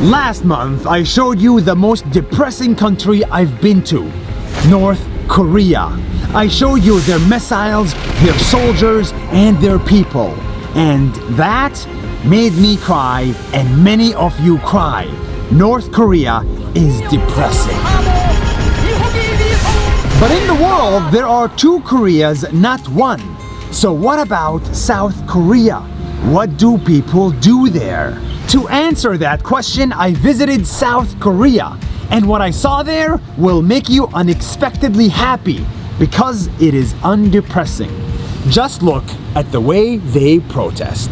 Last month, I showed you the most depressing country I've been to, North Korea. I showed you their missiles, their soldiers, and their people. And that made me cry, and many of you cry. North Korea is depressing. But in the world, there are two Koreas, not one. So what about South Korea? What do people do there? To answer that question, I visited South Korea. And what I saw there will make you unexpectedly happy because it is undepressing. Just look at the way they protest.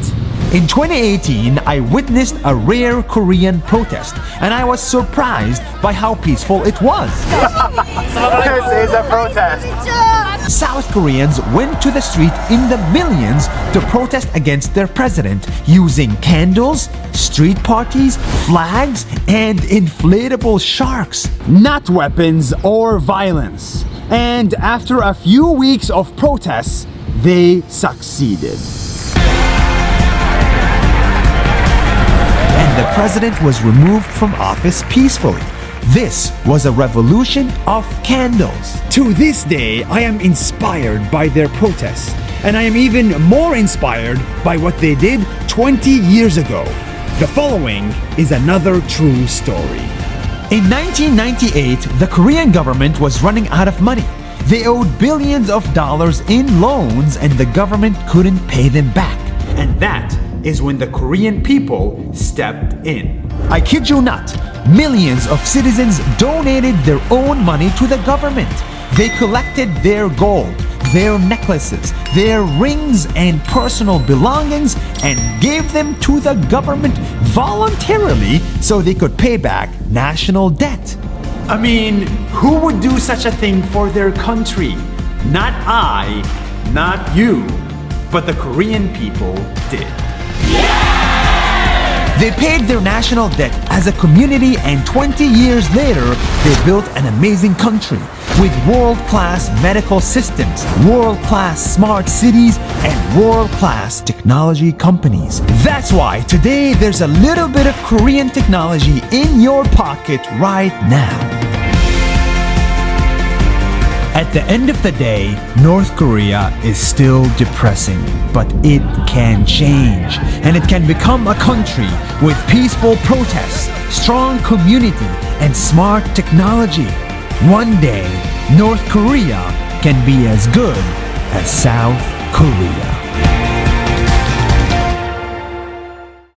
In 2018, I witnessed a rare Korean protest, and I was surprised by how peaceful it was. This is a protest. South Koreans went to the street in the millions to protest against their president using candles, street parties, flags, and inflatable sharks. Not weapons or violence. And after a few weeks of protests, they succeeded. And the president was removed from office peacefully. This was a revolution of candles. To this day, I am inspired by their protests, and I am even more inspired by what they did 20 years ago. The following is another true story. In 1998, the Korean government was running out of money. They owed billions of dollars in loans, and the government couldn't pay them back. And that is when the Korean people stepped in. I kid you not, millions of citizens donated their own money to the government. They collected their gold, their necklaces, their rings and personal belongings and gave them to the government voluntarily so they could pay back national debt. I mean, who would do such a thing for their country? Not I, not you, but the Korean people did. They paid their national debt as a community, and 20 years later, they built an amazing country with world-class medical systems, world-class smart cities, and world-class technology companies. That's why today there's a little bit of Korean technology in your pocket right now. At the end of the day, North Korea is still depressing, but it can change, and it can become a country with peaceful protests, strong community, and smart technology. One day, North Korea can be as good as South Korea.